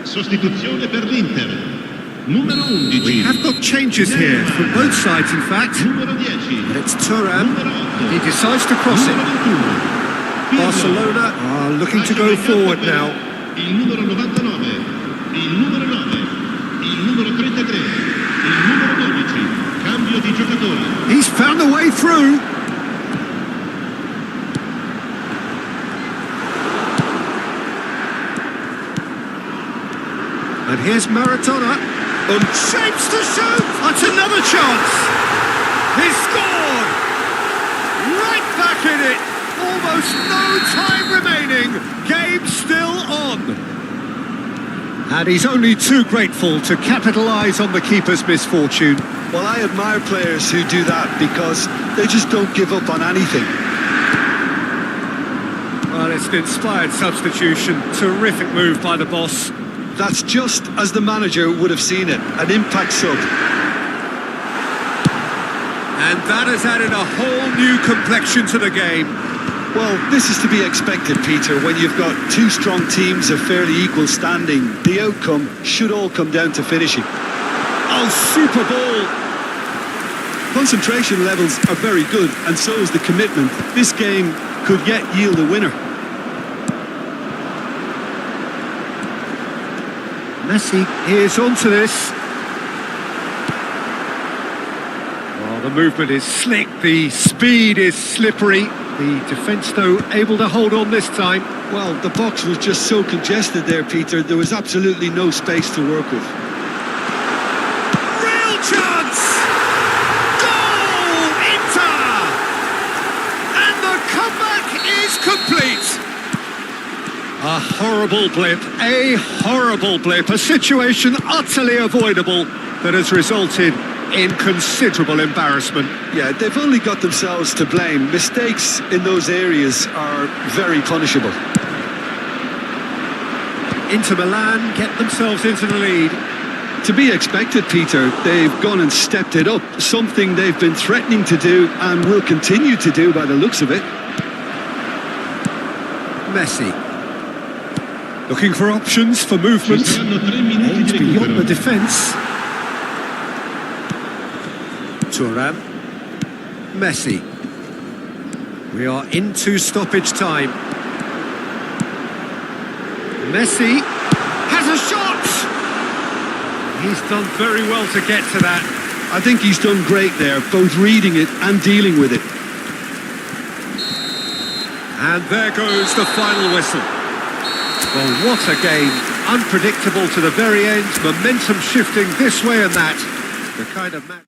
Sostituzione per l'Inter. Numero 11. We have got changes here from both sides, in fact. Numero 10. And it's Thuram. Numero 8. He decides to cross it. Numero 21. Barcelona are looking to go forward now. Il numero 99. Il numero 9. Il numero 33. Il numero 12. Cambio di giocatore. He's found a way through. And here's Maradona. Shapes to shoot. That's another chance. He's scored. Right back in it. Almost no time remaining. Game still on. And he's only too grateful to capitalise on the keeper's misfortune. Well, I admire players who do that because they just don't give up on anything. Well, it's an inspired substitution. Terrific move by the boss. That's just as the manager would have seen it, an impact sub. And that has added a whole new complexion to the game. Well, this is to be expected, Peter, when you've got two strong teams of fairly equal standing. The outcome should all come down to finishing. Oh, super ball. Concentration levels are very good, and so is the commitment. This game could yet yield a winner. Messi is onto this. Well, the movement is slick, the speed is slippery. The defence, though, able to hold on this time. Well, the box was just so congested there, Peter. There was absolutely no space to work with. Real chance! Goal! Inter! And the comeback is complete. A horrible blip, a situation utterly avoidable that has resulted in considerable embarrassment. Yeah, they've only got themselves to blame. Mistakes in those areas are very punishable. Inter Milan get themselves into the lead. To be expected, Peter. They've gone and stepped it up, something they've been threatening to do and will continue to do by the looks of it. Messi. Looking for options for movement. Aims beyond the defence. Thuram. Messi. We are into stoppage time. Messi has a shot! He's done very well to get to that. I think he's done great there, both reading it and dealing with it. And there goes the final whistle. Well, what a game. Unpredictable to the very end. Momentum shifting this way and that. The kind of match...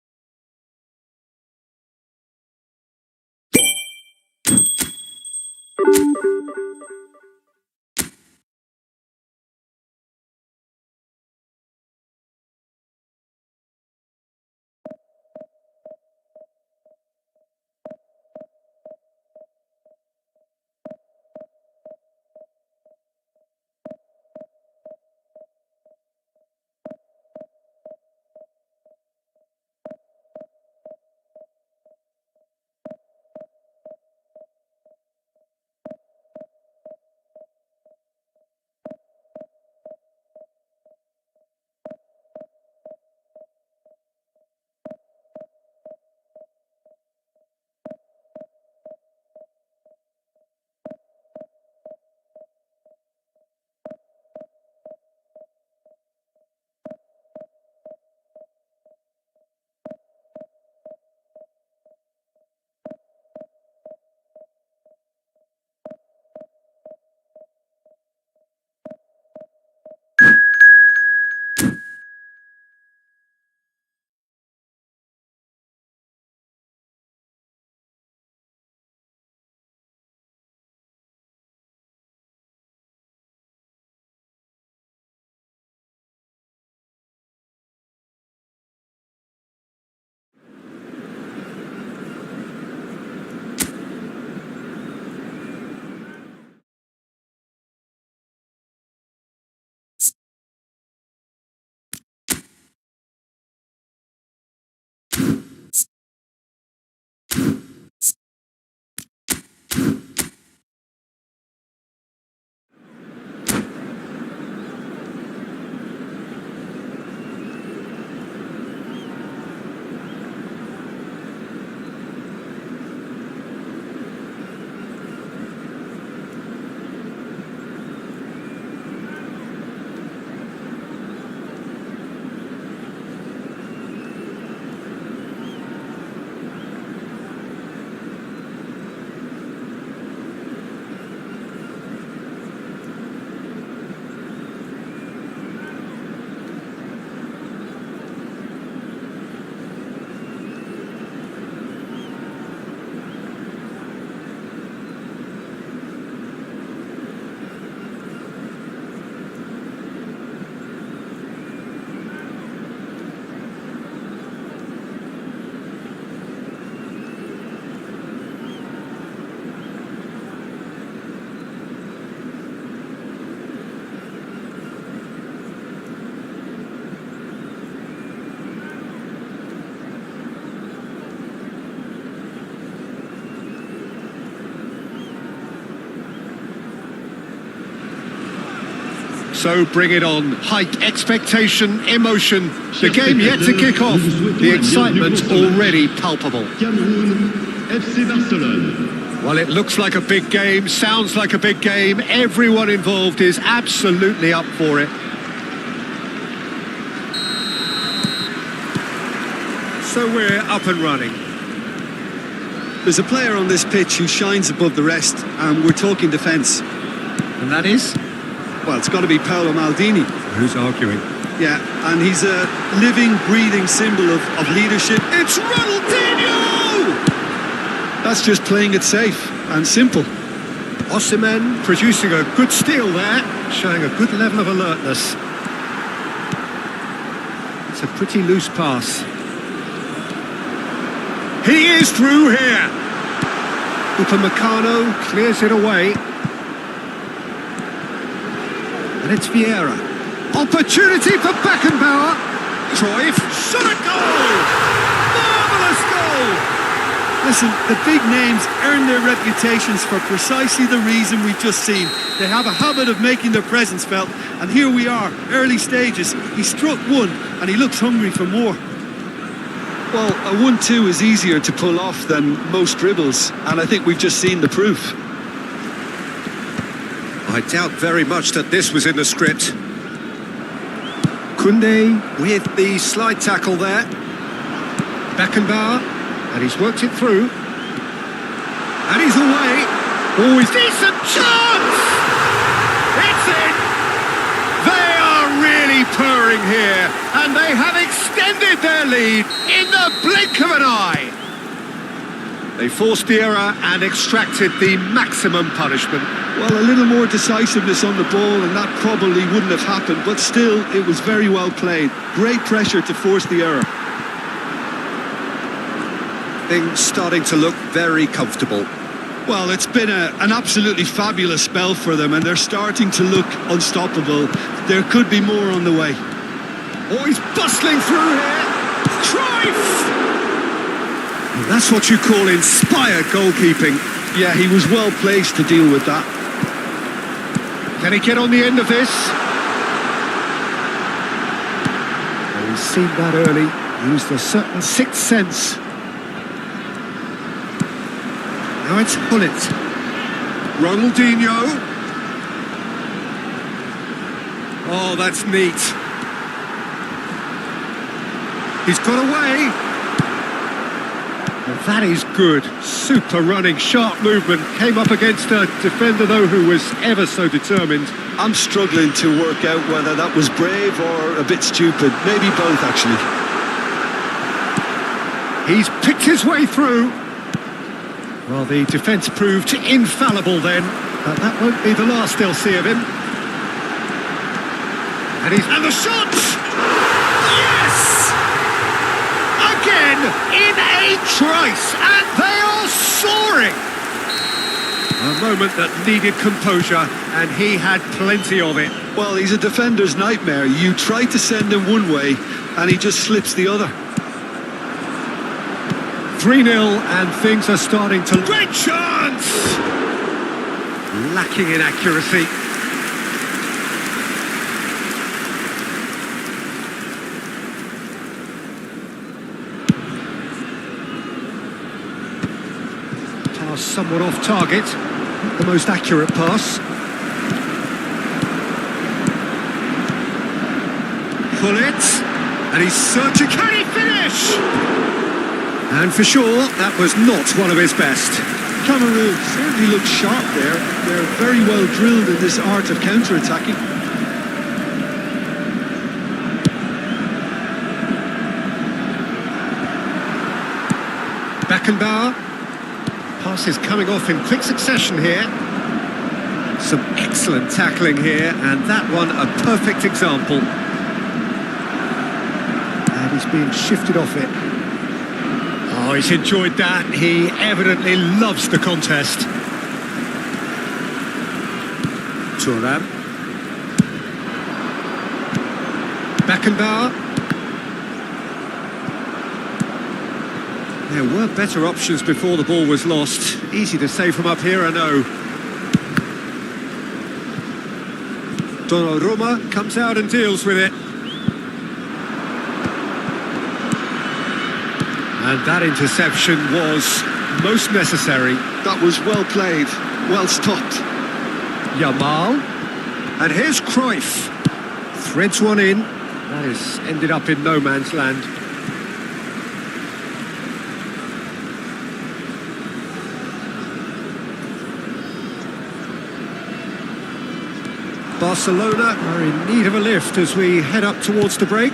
So bring it on. Height, expectation, emotion. The game yet to kick off. The excitement already palpable. Well, it looks like a big game, sounds like a big game. Everyone involved is absolutely up for it. So we're up and running. There's a player on this pitch who shines above the rest, and we're talking defence. And that is? Well, it's got to be Paolo Maldini. Who's arguing? Yeah, and he's a living, breathing symbol of leadership. It's Ronaldinho! That's just playing it safe and simple. Osimhen producing a good steal there, showing a good level of alertness. It's a pretty loose pass. He is through here. Upamecano clears it away. And it's Vieira. Opportunity for Beckenbauer. Cruyff, shot a goal! Marvellous goal! Listen, the big names earn their reputations for precisely the reason we've just seen. They have a habit of making their presence felt, and here we are, early stages. He struck one, and he looks hungry for more. Well, a 1-2 is easier to pull off than most dribbles, and I think we've just seen the proof. I doubt very much that this was in the script. Koundé with the slide tackle there. Beckenbauer, and he's worked it through. And he's away. Oh, he's decent chance! It's in! They are really purring here, and they have extended their lead in the blink of an eye. They forced the error and extracted the maximum punishment. Well, a little more decisiveness on the ball and that probably wouldn't have happened, but still, it was very well played. Great pressure to force the error. Things starting to look very comfortable. Well, it's been an absolutely fabulous spell for them, and they're starting to look unstoppable. There could be more on the way. Oh, he's bustling through here. Cruyff! And that's what you call inspired goalkeeping. Yeah, he was well placed to deal with that. Can he get on the end of this? Well, he's seen that early, used a certain sixth sense. Now it's Bullet. Ronaldinho. Oh, that's neat. He's got away. Well, that is good. Super running, sharp movement. Came up against a defender, though, who was ever so determined. I'm struggling to work out whether that was brave or a bit stupid. Maybe both, actually. He's picked his way through. Well, the defence proved infallible then, but that won't be the last they'll see of him. And the shot! Yes! Again, in a trice, and they are soaring! A moment that needed composure, and he had plenty of it. Well, he's a defender's nightmare. You try to send him one way, and he just slips the other. 3-0, and things are starting to... Great chance! Lacking in accuracy. Pass somewhat off target. Not the most accurate pass. Pull it, and he's searching. Can he finish? And for sure, that was not one of his best. Cameroon certainly looks sharp there. They're very well drilled in this art of counter-attacking. Beckenbauer. Pass is coming off in quick succession here. Some excellent tackling here, and that one a perfect example. And he's being shifted off it. Oh, he's enjoyed that. He evidently loves the contest. Thuram. Beckenbauer. There were better options before the ball was lost. Easy to say from up here, I know. Donnarumma comes out and deals with it. And that interception was most necessary. That was well played, well stopped. Yamal. And here's Cruyff. Threads one in. That has ended up in no man's land. Barcelona are in need of a lift as we head up towards the break.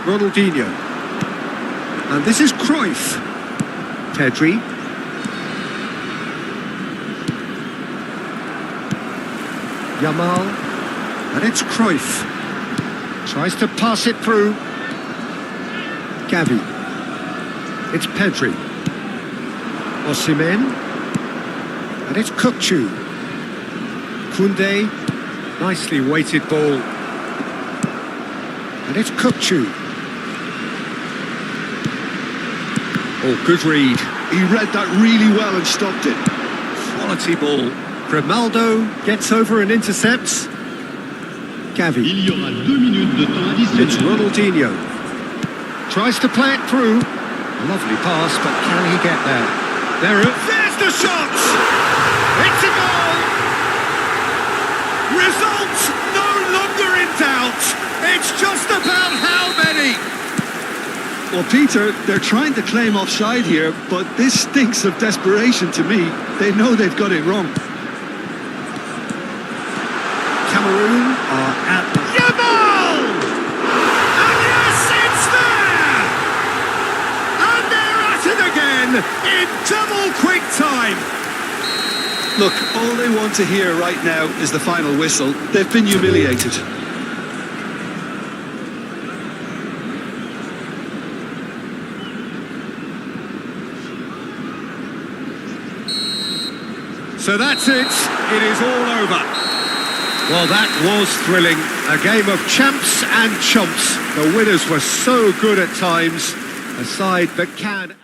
Ronaldinho. And this is Cruyff. Pedri. Yamal, and it's Cruyff. Tries to pass it through. Gavi. It's Pedri. Osimhen, and it's Kukçu. Koundé, nicely weighted ball. And it's Kukçu. Oh, good read. He read that really well and stopped it. Quality ball. Grimaldo gets over and intercepts. Gavi. Il y aura 2 minutes de temps It's additionnel. Ronaldinho. Tries to play it through. Lovely pass, but can he get there? There's the shot! It's a goal! Results no longer in doubt. It's just about how many. Well, Peter, they're trying to claim offside here, but this stinks of desperation to me. They know they've got it wrong. Cameroon are at Yamal! And yes, it's there! And they're at it again in double quick time. Look, all they want to hear right now is the final whistle. They've been humiliated. So that's it. It is all over. Well, that was thrilling. A game of champs and chumps. The winners were so good at times. A side that can...